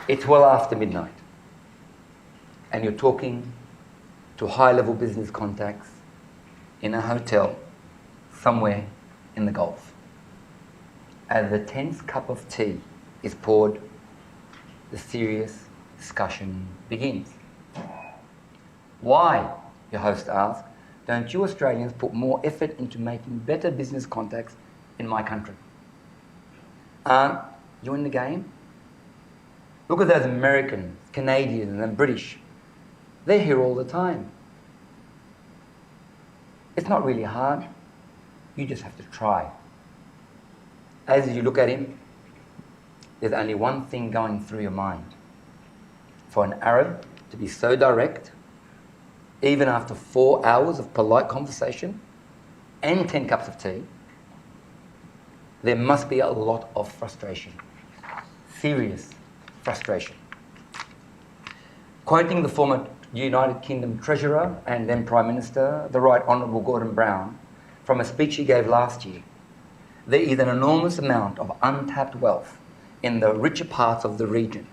It's well after midnight, and you're talking to high-level business contacts in a hotel somewhere in the Gulf. As the 10th cup of tea is poured, the serious discussion begins. Why, your host asks, don't you Australians put more effort into making better business contacts in my country? Aren't you in the game? Look at those Americans, Canadians and British. They're here all the time. It's not really hard. You just have to try. As you look at him, there's only one thing going through your mind. For an Arab to be so direct, even after 4 hours of polite conversation and 10 cups of tea, there must be a lot of frustration. Serious frustration. Quoting the former United Kingdom Treasurer and then Prime Minister, the Right Honourable Gordon Brown, from a speech he gave last year, there is an enormous amount of untapped wealth in the richer parts of the region,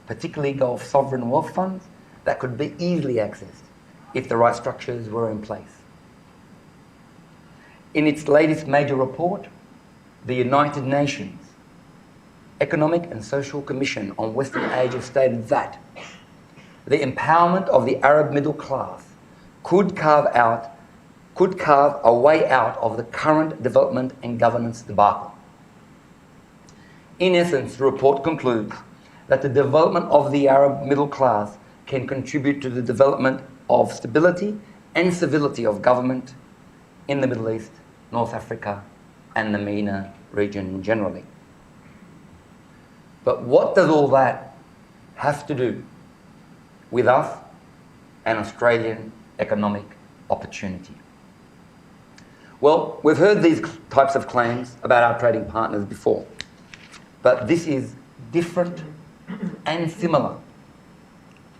particularly Gulf sovereign wealth funds that could be easily accessed if the right structures were in place. In its latest major report, the United Nations Economic and Social Commission on Western Asia stated that the empowerment of the Arab middle class could carve a way out of the current development and governance debacle. In essence, the report concludes that the development of the Arab middle class can contribute to the development of stability and civility of government in the Middle East, North Africa, and the MENA region generally. But what does all that have to do with us and Australian economic opportunity? Well, we've heard these types of claims about our trading partners before, but this is different and similar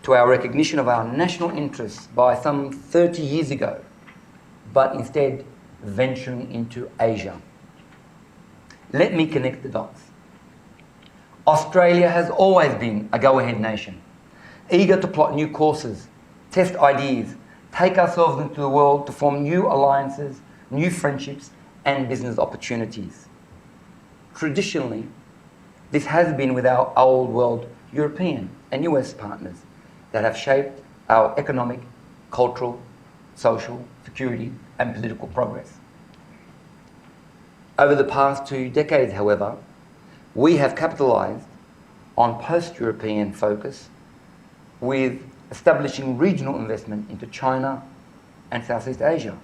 to our recognition of our national interests by some 30 years ago, but instead venturing into Asia. Let me connect the dots. Australia has always been a go-ahead nation, eager to plot new courses, test ideas, take ourselves into the world to form new alliances, new friendships, and business opportunities. Traditionally, this has been with our old world European and US partners that have shaped our economic, cultural, social, security, and political progress. Over the past 2 decades, however, we have capitalised on post-European focus with establishing regional investment into China and Southeast Asia,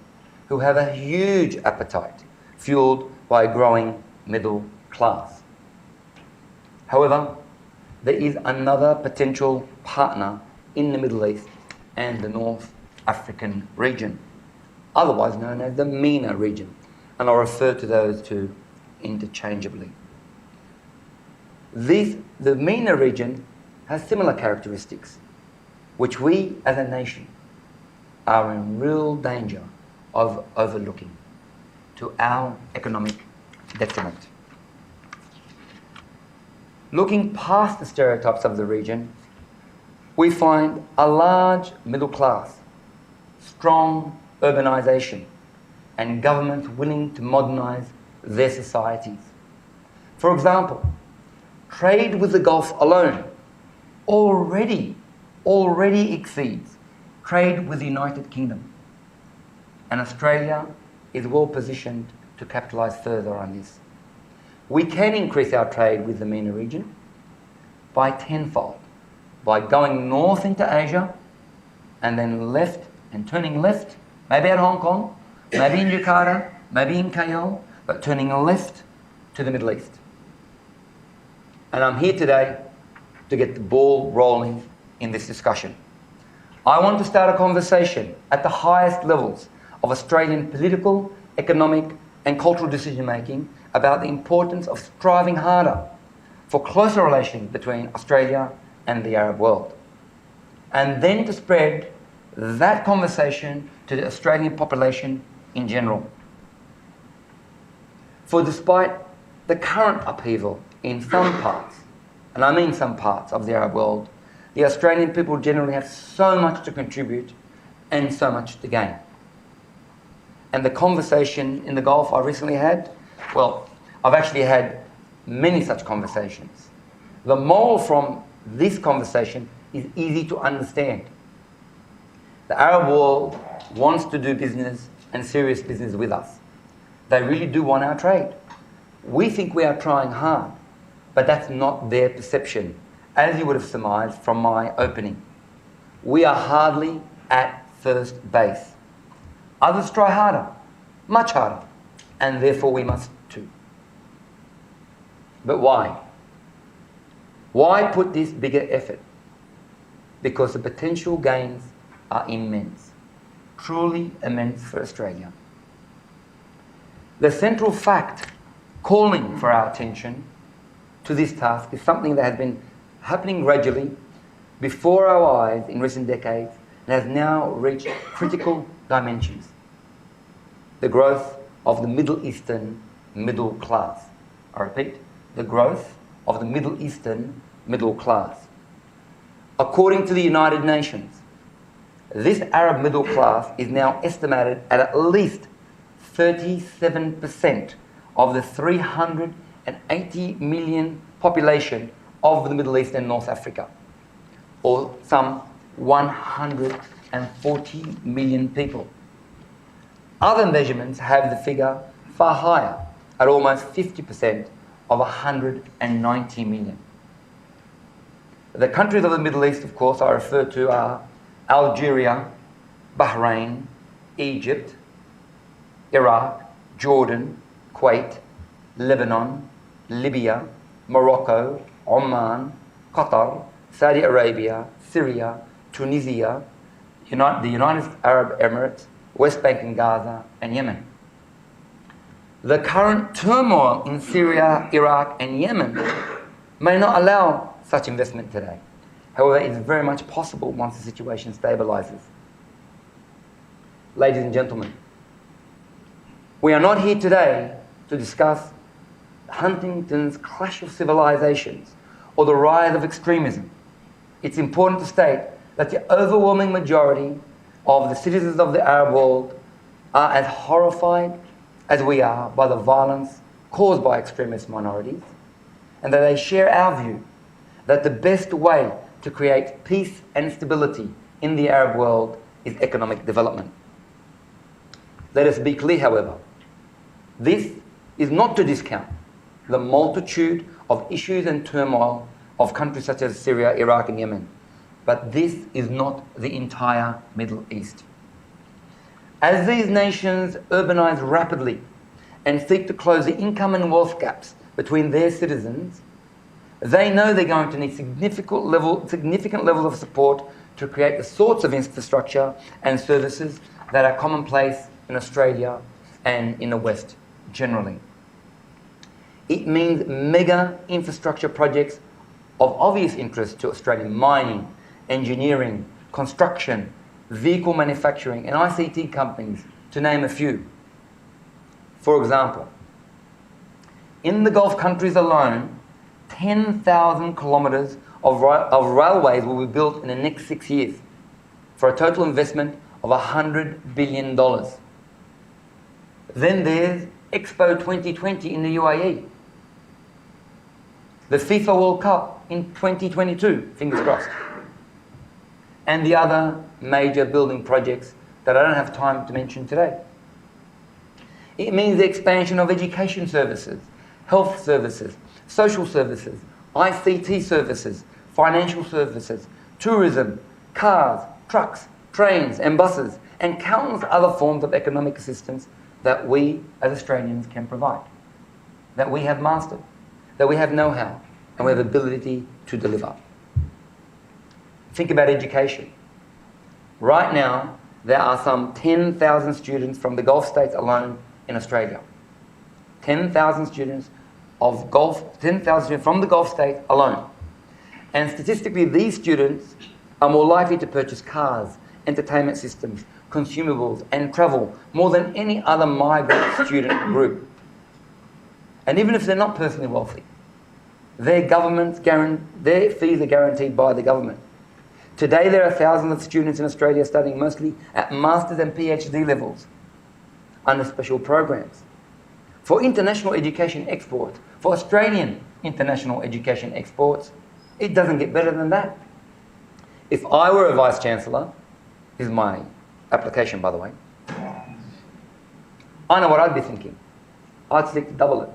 who have a huge appetite fueled by a growing middle class. However, there is another potential partner in the Middle East and the North African region, otherwise known as the MENA region, and I'll refer to those two interchangeably. The MENA region has similar characteristics, which we as a nation are in real danger of overlooking to our economic detriment. Looking past the stereotypes of the region, we find a large middle class, strong urbanisation, and governments willing to modernise their societies. For example, trade with the Gulf alone already exceeds trade with the United Kingdom. And Australia is well positioned to capitalise further on this. We can increase our trade with the MENA region by tenfold, by going north into Asia and then left and turning left, maybe at Hong Kong, maybe in Jakarta, maybe in KL, but turning left to the Middle East. And I'm here today to get the ball rolling in this discussion. I want to start a conversation at the highest levels of Australian political, economic, and cultural decision-making about the importance of striving harder for closer relations between Australia and the Arab world. And then to spread that conversation to the Australian population in general. For despite the current upheaval in some parts and I mean some parts of the Arab world, the Australian people generally have so much to contribute and so much to gain. And the conversation in the Gulf I recently had, well, I've actually had many such conversations. The moral from this conversation is easy to understand. The Arab world wants to do business and serious business with us. They really do want our trade. We think we are trying hard, but that's not their perception, as you would have surmised from my opening. We are hardly at first base. Others try harder, much harder, and therefore we must too. But why? Why put this bigger effort? Because the potential gains are immense, truly immense for Australia. The central fact calling for our attention to this task is something that has been happening gradually before our eyes in recent decades and has now reached critical dimensions. The growth of the Middle Eastern middle class. I repeat, the growth of the Middle Eastern middle class. According to the United Nations, this Arab middle class is now estimated at least 37% of the 380 million population of the Middle East and North Africa, or some 140 million people. Other measurements have the figure far higher, at almost 50% of 190 million. The countries of the Middle East, of course, I refer to are Algeria, Bahrain, Egypt, Iraq, Jordan, Kuwait, Lebanon, Libya, Morocco, Oman, Qatar, Saudi Arabia, Syria, Tunisia, the United Arab Emirates, West Bank and Gaza, and Yemen. The current turmoil in Syria, Iraq, and Yemen may not allow such investment today. However, it is very much possible once the situation stabilizes. Ladies and gentlemen, we are not here today to discuss Huntington's clash of civilizations or the rise of extremism. It's important to state that the overwhelming majority of the citizens of the Arab world are as horrified as we are by the violence caused by extremist minorities, and that they share our view that the best way to create peace and stability in the Arab world is economic development. Let us be clear, however, this is not to discount the multitude of issues and turmoil of countries such as Syria, Iraq, and Yemen. But this is not the entire Middle East. As these nations urbanize rapidly and seek to close the income and wealth gaps between their citizens, they know they're going to need significant levels of support to create the sorts of infrastructure and services that are commonplace in Australia and in the West generally. It means mega infrastructure projects of obvious interest to Australian mining, engineering, construction, vehicle manufacturing, and ICT companies, to name a few. For example, in the Gulf countries alone, 10,000 kilometres of railways will be built in the next 6 years for a total investment of $100 billion. Then there's Expo 2020 in the UAE. The FIFA World Cup in 2022, fingers crossed. And the other major building projects that I don't have time to mention today. It means the expansion of education services, health services, social services, ICT services, financial services, tourism, cars, trucks, trains and buses, and countless other forms of economic assistance that we as Australians can provide, that we have mastered, that we have know-how, and we have ability to deliver. Think about education. Right now, there are some 10,000 students from the Gulf states alone in Australia. 10,000 students from the Gulf states alone. And statistically, these students are more likely to purchase cars, entertainment systems, consumables, and travel more than any other migrant student group. And even if they're not personally wealthy, Their fees are guaranteed by the government. Today there are thousands of students in Australia studying mostly at master's and PhD levels under special programs. For international education exports, for Australian international education exports, it doesn't get better than that. If I were a Vice-Chancellor, this is my application by the way, I know what I'd be thinking. I'd seek to double it,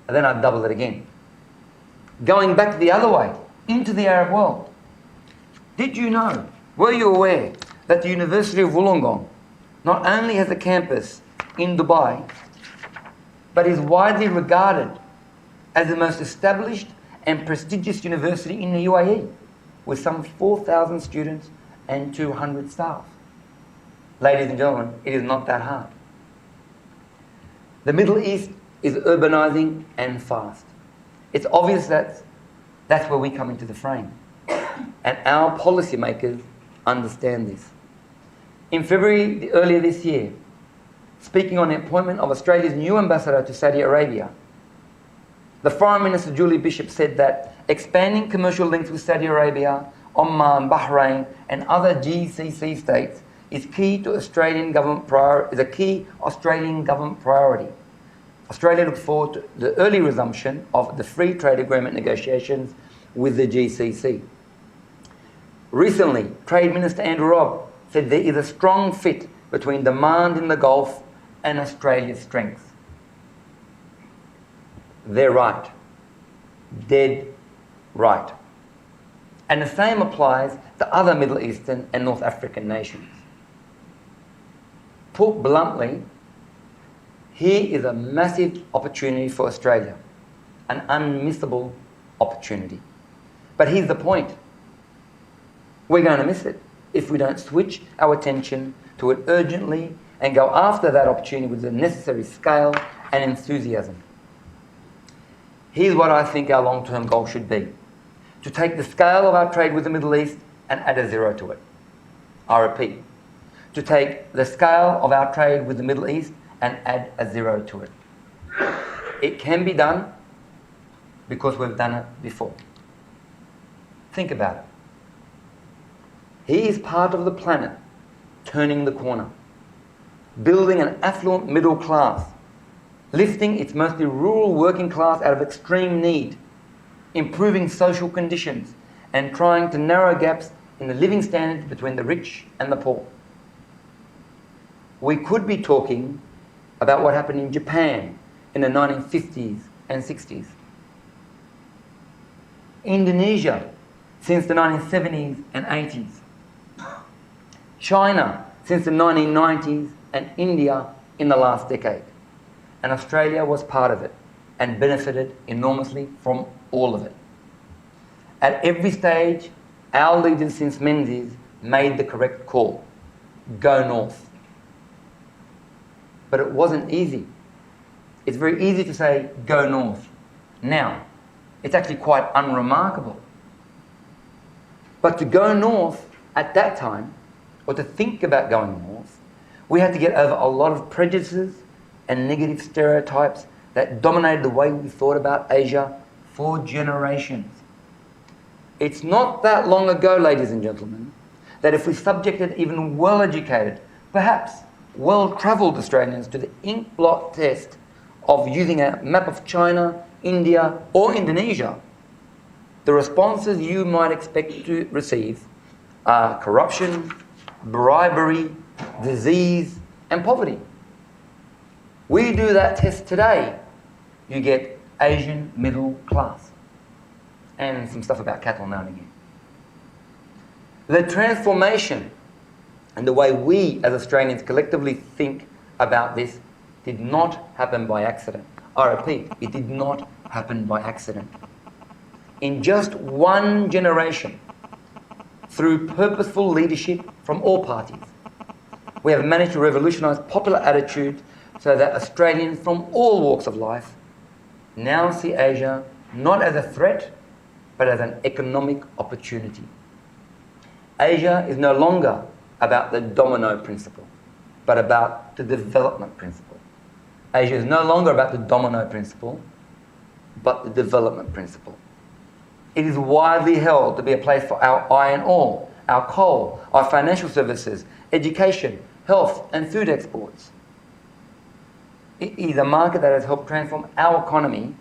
and then I'd double it again. Going back the other way, into the Arab world. Did you know, were you aware that the University of Wollongong not only has a campus in Dubai, but is widely regarded as the most established and prestigious university in the UAE, with some 4,000 students and 200 staff. Ladies and gentlemen, it is not that hard. The Middle East is urbanizing and fast. It's obvious that that's where we come into the frame. And our policymakers understand this. In February earlier this year, speaking on the appointment of Australia's new ambassador to Saudi Arabia, the Foreign Minister Julie Bishop said that expanding commercial links with Saudi Arabia, Oman, Bahrain and other GCC states is a key Australian government priority. Australia looks forward to the early resumption of the free trade agreement negotiations with the GCC. Recently, Trade Minister Andrew Robb said there is a strong fit between demand in the Gulf and Australia's strengths. They're right. Dead right. And the same applies to other Middle Eastern and North African nations. Put bluntly, here is a massive opportunity for Australia, an unmissable opportunity. But here's the point. We're going to miss it if we don't switch our attention to it urgently and go after that opportunity with the necessary scale and enthusiasm. Here's what I think our long-term goal should be. To take the scale of our trade with the Middle East and add a zero to it. I repeat, to take the scale of our trade with the Middle East and add a zero to it. It can be done because we've done it before. Think about it. He is part of the planet turning the corner, building an affluent middle class, lifting its mostly rural working class out of extreme need, improving social conditions, and trying to narrow gaps in the living standards between the rich and the poor. We could be talking about what happened in Japan in the 1950s and 60s. Indonesia since the 1970s and 80s. China since the 1990s and India in the last decade. And Australia was part of it and benefited enormously from all of it. At every stage, our leaders since Menzies made the correct call. Go north. But it wasn't easy. It's very easy to say, go north. Now, it's actually quite unremarkable. But to go north at that time, or to think about going north, we had to get over a lot of prejudices and negative stereotypes that dominated the way we thought about Asia for generations. It's not that long ago, ladies and gentlemen, that if we subjected even well-educated, perhaps well-travelled Australians to the ink blot test of using a map of China, India or Indonesia, the responses you might expect to receive are corruption, bribery, disease and poverty. We do that test today, you get Asian middle class and some stuff about cattle now and again. The transformation and the way we as Australians collectively think about this did not happen by accident. I repeat, it did not happen by accident. In just one generation, through purposeful leadership from all parties, we have managed to revolutionise popular attitudes so that Australians from all walks of life now see Asia not as a threat, but as an economic opportunity. Asia is no longer about the domino principle, but about the development principle. Asia is no longer about the domino principle, but the development principle. It is widely held to be a place for our iron ore, our coal, our financial services, education, health and food exports. It is a market that has helped transform our economy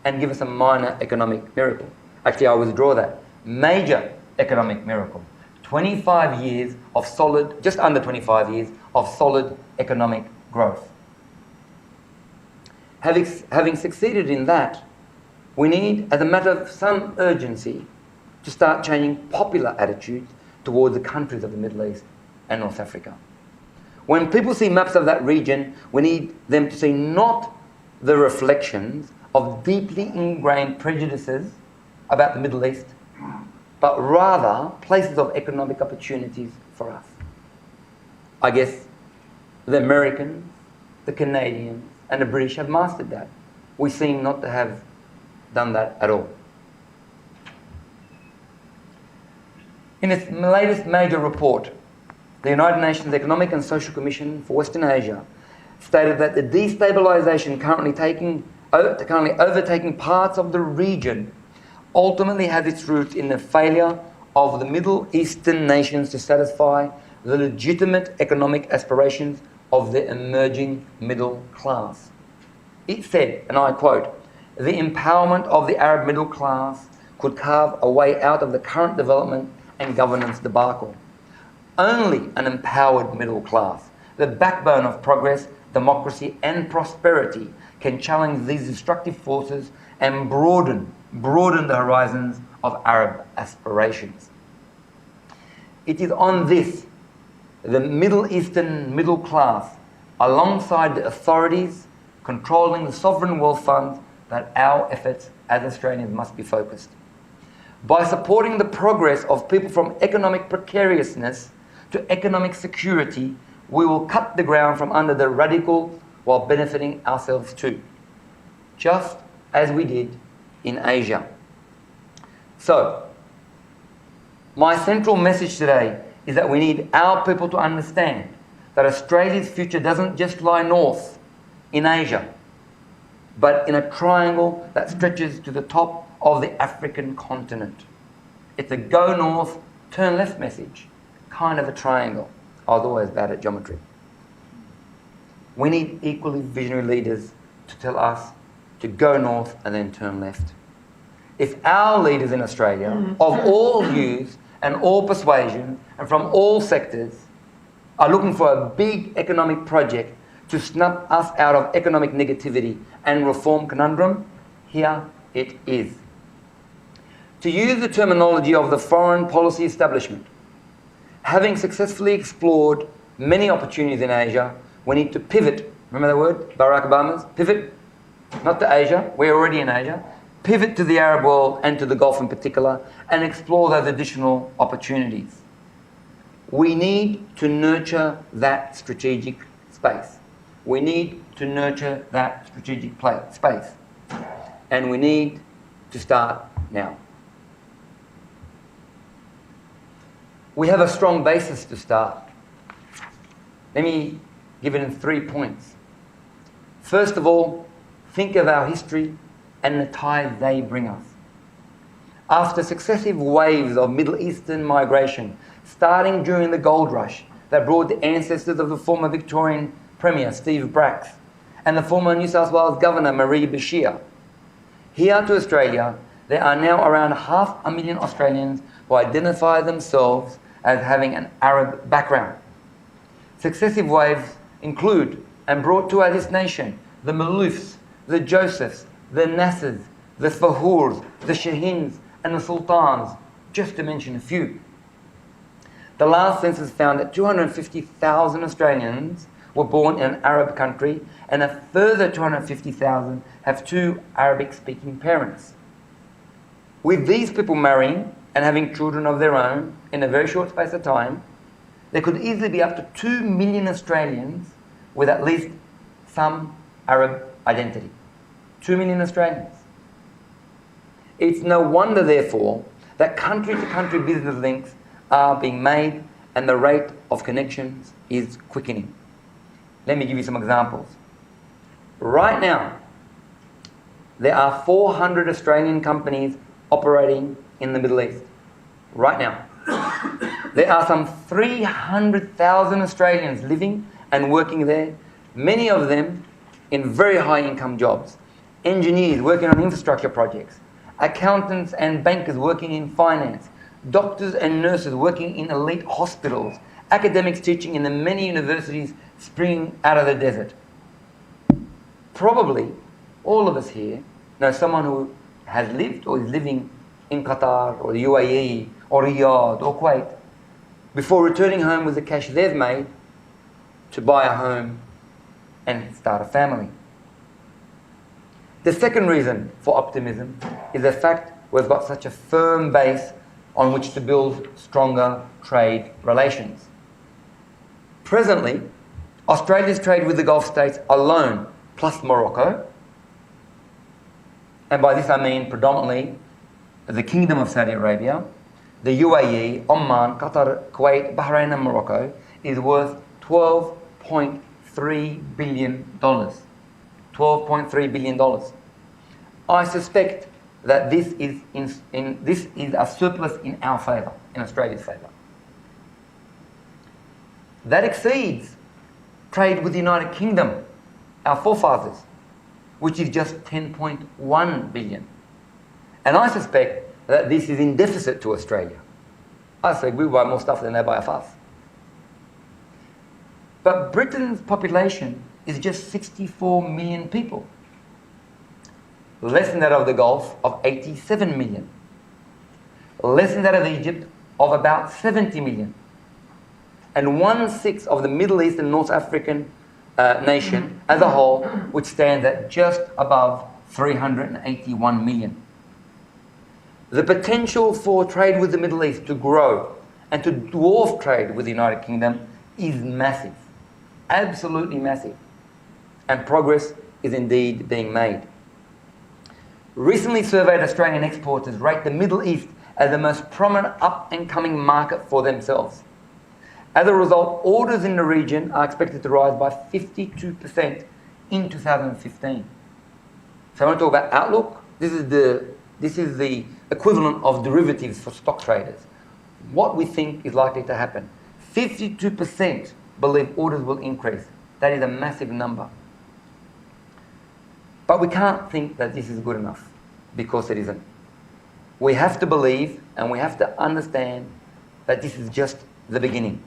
and give us a minor economic miracle. Actually, I withdraw that. Major economic miracle. 25 years of solid, just under 25 years of solid economic growth. Having succeeded in that, we need, as a matter of some urgency, to start changing popular attitudes towards the countries of the Middle East and North Africa. When people see maps of that region, we need them to see not the reflections of deeply ingrained prejudices about the Middle East, but rather places of economic opportunities for us. I guess the Americans, the Canadians, and the British have mastered that. We seem not to have done that at all. In its latest major report, the United Nations Economic and Social Commission for Western Asia stated that the destabilization currently overtaking parts of the region ultimately has its roots in the failure of the Middle Eastern nations to satisfy the legitimate economic aspirations of the emerging middle class. It said, and I quote, "The empowerment of the Arab middle class could carve a way out of the current development and governance debacle. Only an empowered middle class, the backbone of progress, democracy and prosperity, can challenge these destructive forces and broaden the horizons of Arab aspirations." It is on this, the Middle Eastern middle class, alongside the authorities controlling the sovereign wealth funds, that our efforts as Australians must be focused. By supporting the progress of people from economic precariousness to economic security, we will cut the ground from under the radicals while benefiting ourselves too, just as we did in Asia. So, my central message today is that we need our people to understand that Australia's future doesn't just lie north in Asia, but in a triangle that stretches to the top of the African continent. It's a go north, turn left message, kind of a triangle. I was always bad at geometry. We need equally visionary leaders to tell us to go north and then turn left. If our leaders in Australia, of all views and all persuasions and from all sectors, are looking for a big economic project to snap us out of economic negativity and reform conundrum, here it is. To use the terminology of the foreign policy establishment, having successfully explored many opportunities in Asia, we need to pivot. Remember that word, Barack Obama's? Pivot, not to Asia, we're already in Asia. Pivot to the Arab world and to the Gulf in particular, and explore those additional opportunities. We need to nurture that strategic space. We need to nurture that strategic space. And we need to start now. We have a strong basis to start. Let me give it in 3 points. First of all, think of our history and the ties they bring us. After successive waves of Middle Eastern migration, starting during the gold rush that brought the ancestors of the former Victorian Premier Steve Bracks and the former New South Wales Governor Marie Bashir, here to Australia, there are now around 500,000 Australians who identify themselves as having an Arab background. Successive waves include and brought to this nation the Maloufs, the Josephs, the Nassers, the Fahours, the Shahins and the Sultans, just to mention a few. The last census found that 250,000 Australians were born in an Arab country, and a further 250,000 have 2 Arabic-speaking parents. With these people marrying and having children of their own in a very short space of time, there could easily be up to 2 million Australians with at least some Arab identity. 2 million Australians. It's no wonder, therefore, that country-to-country business links are being made and the rate of connections is quickening. Let me give you some examples. Right now, there are 400 Australian companies operating in the Middle East right now. There are some 300,000 Australians living and working there, many of them in very high income jobs. Engineers working on infrastructure projects, accountants and bankers working in finance, doctors and nurses working in elite hospitals, academics teaching in the many universities springing out of the desert. Probably all of us here know someone who has lived or is living in Qatar or the UAE or Riyadh or Kuwait before returning home with the cash they've made to buy a home and start a family. The second reason for optimism is the fact we've got such a firm base on which to build stronger trade relations. Presently, Australia's trade with the Gulf states alone, plus Morocco, and by this I mean predominantly the Kingdom of Saudi Arabia, the UAE, Oman, Qatar, Kuwait, Bahrain and Morocco, is worth $12.3 billion. $12.3 billion. I suspect that this is a surplus in our favour, in Australia's favour. That exceeds trade with the United Kingdom, our forefathers, which is just $10.1 billion. And I suspect that this is in deficit to Australia. I say we buy more stuff than they buy of us. But Britain's population is just 64 million people. Less than that of the Gulf of 87 million. Less than that of Egypt of about 70 million. And 1/6 of the Middle East and North African nation as a whole, which stands at just above 381 million. The potential for trade with the Middle East to grow and to dwarf trade with the United Kingdom is massive. Absolutely massive. And progress is indeed being made. Recently surveyed Australian exporters rate the Middle East as the most prominent up-and-coming market for themselves. As a result, orders in the region are expected to rise by 52% in 2015. So I want to talk about outlook. This is the equivalent of derivatives for stock traders. What we think is likely to happen. 52% believe orders will increase. That is a massive number. But we can't think that this is good enough, because it isn't. We have to believe and we have to understand that this is just the beginning.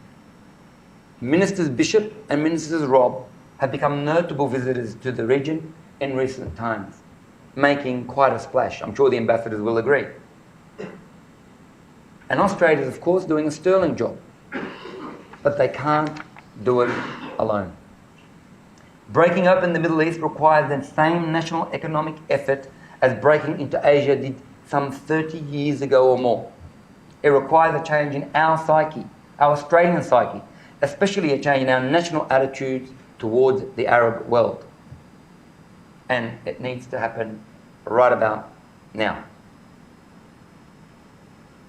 Ministers Bishop and Ministers Robb have become notable visitors to the region in recent times, making quite a splash. I'm sure the ambassadors will agree. And Australia is, of course, doing a sterling job, but they can't do it alone. Breaking open the Middle East requires the same national economic effort as breaking into Asia did some 30 years ago or more. It requires a change in our psyche, our Australian psyche, especially a change in our national attitudes towards the Arab world. And it needs to happen right about now.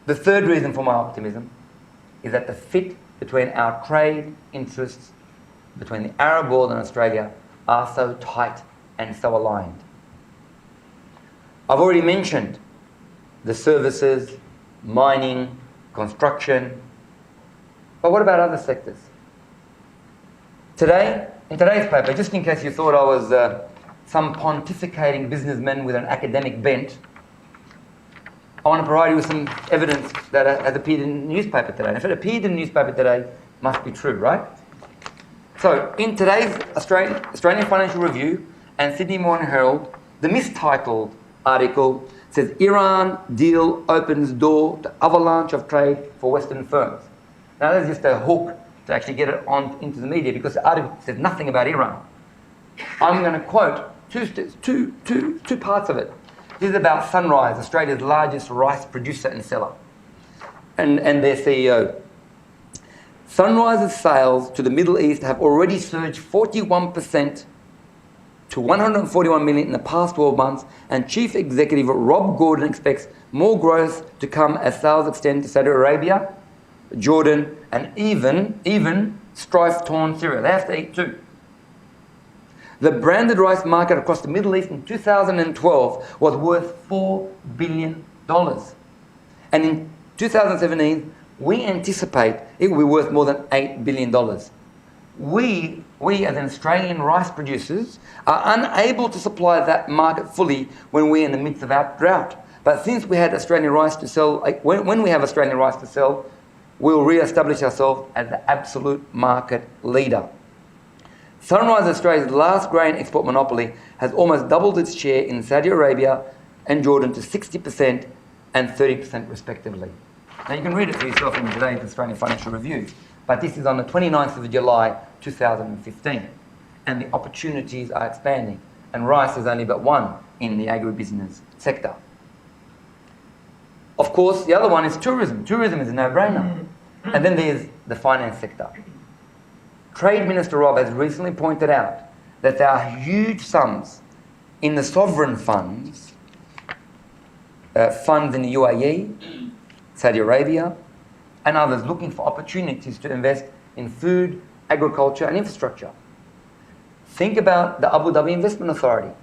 The third reason for my optimism is that the fit between our trade interests between the Arab world and Australia are so tight and so aligned. I've already mentioned the services, mining, construction, but what about other sectors? Today, in today's paper, just in case you thought I was some pontificating businessman with an academic bent, I want to provide you with some evidence that has appeared in the newspaper today. And if it appeared in the newspaper today, it must be true, right? So, in today's Australian Financial Review and Sydney Morning Herald, the mistitled article says, Iran deal opens door to avalanche of trade for Western firms. Now, that's just a hook to actually get it on into the media, because the article says nothing about Iran. I'm going to quote two parts of it. This is about Sunrise, Australia's largest rice producer and seller, and their CEO. Sunrise's sales to the Middle East have already surged 41% to 141 million in the past 12 months, and Chief Executive Rob Gordon expects more growth to come as sales extend to Saudi Arabia, Jordan, and even strife-torn Syria. They have to eat too. The branded rice market across the Middle East in 2012 was worth $4 billion. And in 2017, we anticipate it will be worth more than $8 billion. We as Australian rice producers are unable to supply that market fully when we're in the midst of our drought. But since we had Australian rice to sell, when we have Australian rice to sell, we'll re-establish ourselves as the absolute market leader. Sunrise Australia's last grain export monopoly has almost doubled its share in Saudi Arabia and Jordan to 60% and 30% respectively. Now you can read it for yourself in today's Australian Financial Review, but this is on the 29th of July 2015, and the opportunities are expanding, and rice is only but one in the agribusiness sector. Of course, the other one is tourism. Tourism is a no-brainer. And then there's the finance sector. Trade Minister Rob has recently pointed out that there are huge sums in the sovereign funds, funds in the UAE, Saudi Arabia, and others looking for opportunities to invest in food, agriculture and infrastructure. Think about the Abu Dhabi Investment Authority,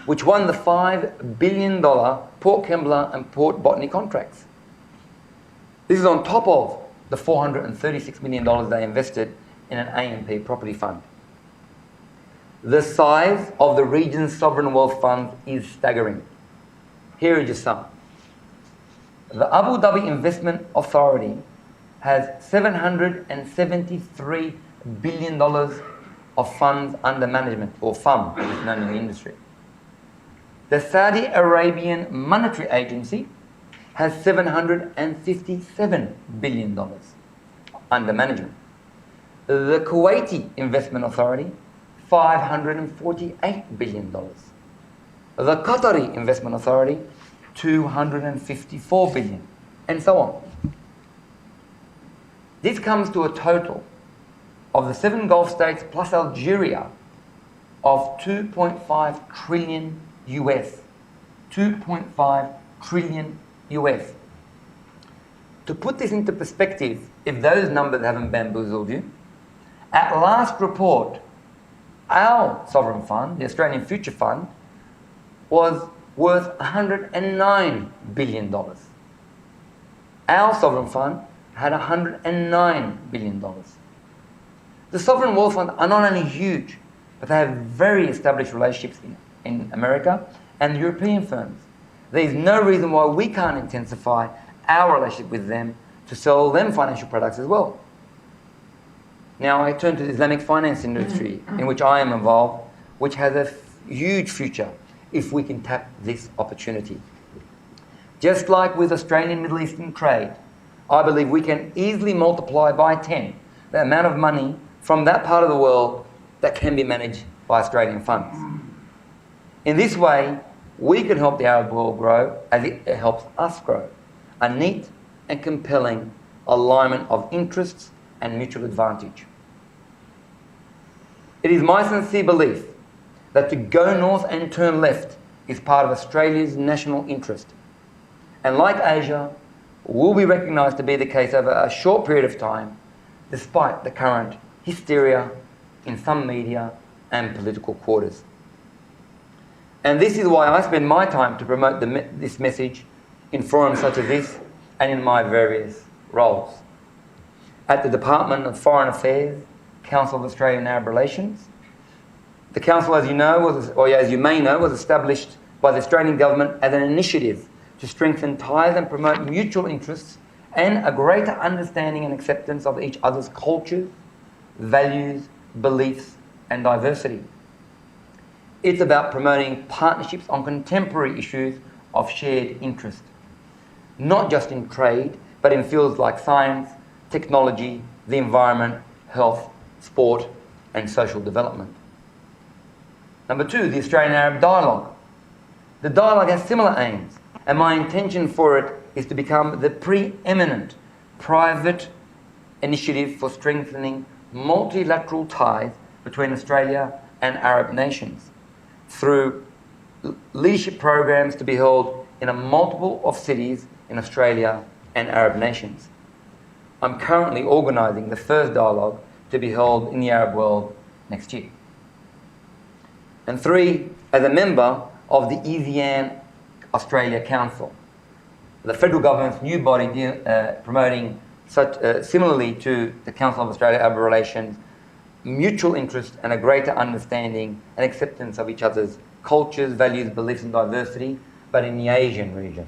which won the $5 billion Port Kembla and Port Botany contracts. This is on top of the $436 million they invested in an AMP property fund. The size of the region's sovereign wealth fund is staggering. Here are just some. The Abu Dhabi Investment Authority has $773 billion of funds under management, or FUM, as it's known in the industry. The Saudi Arabian Monetary Agency has $757 billion under management. The Kuwaiti Investment Authority, $548 billion. The Qatari Investment Authority, $254 billion, and so on. This comes to a total of the 7 Gulf states plus Algeria of 2.5 trillion US. 2.5 trillion US. To put this into perspective, if those numbers haven't bamboozled you, at last report, our sovereign fund, the Australian Future Fund, was worth $109 billion. Our sovereign fund had $109 billion. The sovereign wealth funds are not only huge, but they have very established relationships in America and European firms. There is no reason why we can't intensify our relationship with them to sell them financial products as well. Now I turn to the Islamic finance industry, in which I am involved, which has a huge future if we can tap this opportunity. Just like with Australian Middle Eastern trade, I believe we can easily multiply by 10 the amount of money from that part of the world that can be managed by Australian funds. In this way, we can help the Arab world grow as it helps us grow. A neat and compelling alignment of interests and mutual advantage. It is my sincere belief that to go north and turn left is part of Australia's national interest. And like Asia, will be recognised to be the case over a short period of time, despite the current hysteria in some media and political quarters. And this is why I spend my time to promote this message in forums such as this and in my various roles. At the Department of Foreign Affairs, Council of Australian Arab Relations. The Council, as you know, as you may know, was established by the Australian Government as an initiative to strengthen ties and promote mutual interests and a greater understanding and acceptance of each other's cultures, values, beliefs, and diversity. It's about promoting partnerships on contemporary issues of shared interest, not just in trade, but in fields like science, technology, the environment, health, sport, and social development. Number 2, the Australian Arab Dialogue. The dialogue has similar aims, and my intention for it is to become the preeminent private initiative for strengthening multilateral ties between Australia and Arab nations through leadership programs to be held in a multiple of cities in Australia and Arab nations. I'm currently organising the first dialogue to be held in the Arab world next year. And 3, as a member of the ASEAN Australia Council. the federal government's new body promoting such, similarly to the Council of Australia-Arab Relations, mutual interest and a greater understanding and acceptance of each other's cultures, values, beliefs and diversity, but in the Asian region.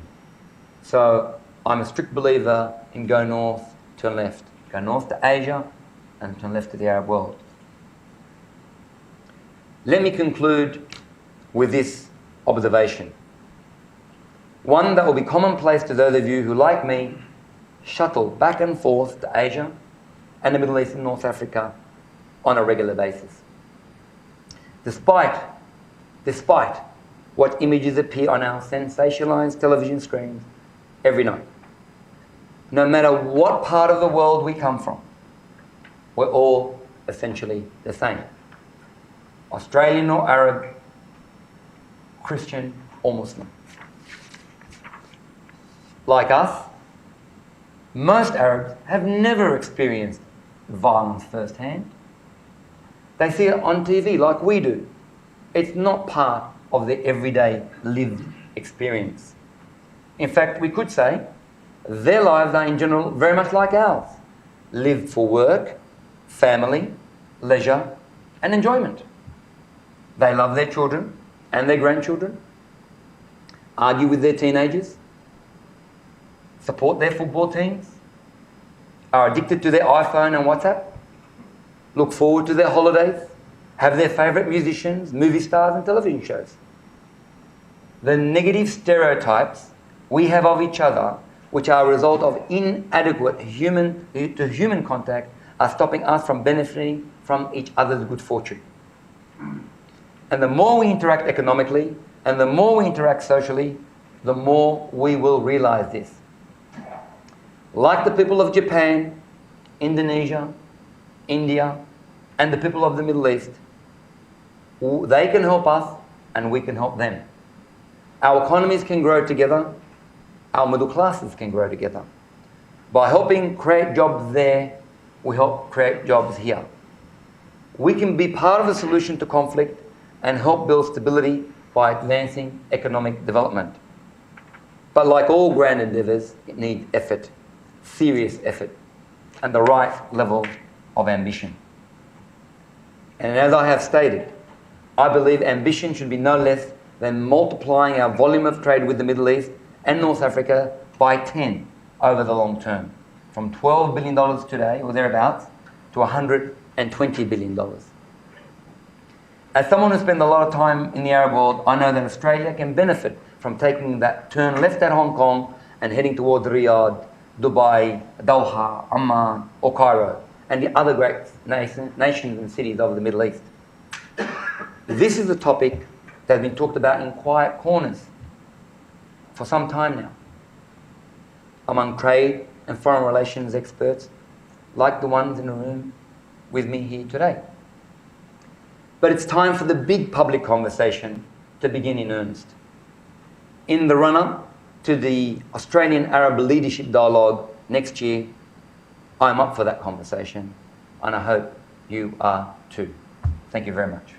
So I'm a strict believer in go north, turn left. Go north to Asia and turn left to the Arab world. Let me conclude with this observation. One that will be commonplace to those of you who, like me, shuttle back and forth to Asia and the Middle East and North Africa on a regular basis. Despite what images appear on our sensationalized television screens every night, no matter what part of the world we come from, we're all essentially the same. Australian or Arab, Christian or Muslim. Like us, most Arabs have never experienced violence firsthand. They see it on TV like we do. It's not part of their everyday lived experience. In fact, we could say their lives are in general very much like ours, lived for work, family, leisure and enjoyment. They love their children and their grandchildren, argue with their teenagers, support their football teams, are addicted to their iPhone and WhatsApp, look forward to their holidays, have their favourite musicians, movie stars and television shows. The negative stereotypes we have of each other, which are a result of inadequate human-to-human contact, are stopping us from benefiting from each other's good fortune. And the more we interact economically, and the more we interact socially, the more we will realise this. Like the people of Japan, Indonesia, India, and the people of the Middle East, they can help us and we can help them. Our economies can grow together, our middle classes can grow together. By helping create jobs there, we help create jobs here. We can be part of the solution to conflict and help build stability by advancing economic development. But like all grand endeavours, it needs effort, serious effort, and the right level of ambition. And as I have stated, I believe ambition should be no less than multiplying our volume of trade with the Middle East and North Africa by 10 over the long term, from $12 billion today, or thereabouts, to $120 billion. As someone who spent a lot of time in the Arab world, I know that Australia can benefit from taking that turn left at Hong Kong and heading towards Riyadh, Dubai, Doha, Amman, or Cairo, and the other great nations and cities of the Middle East. This is a topic that has been talked about in quiet corners for some time now, among trade and foreign relations experts, like the ones in the room with me here today. But it's time for the big public conversation to begin in earnest. In the run-up to the Australian Arab Leadership Dialogue next year, I'm up for that conversation, and I hope you are too. Thank you very much.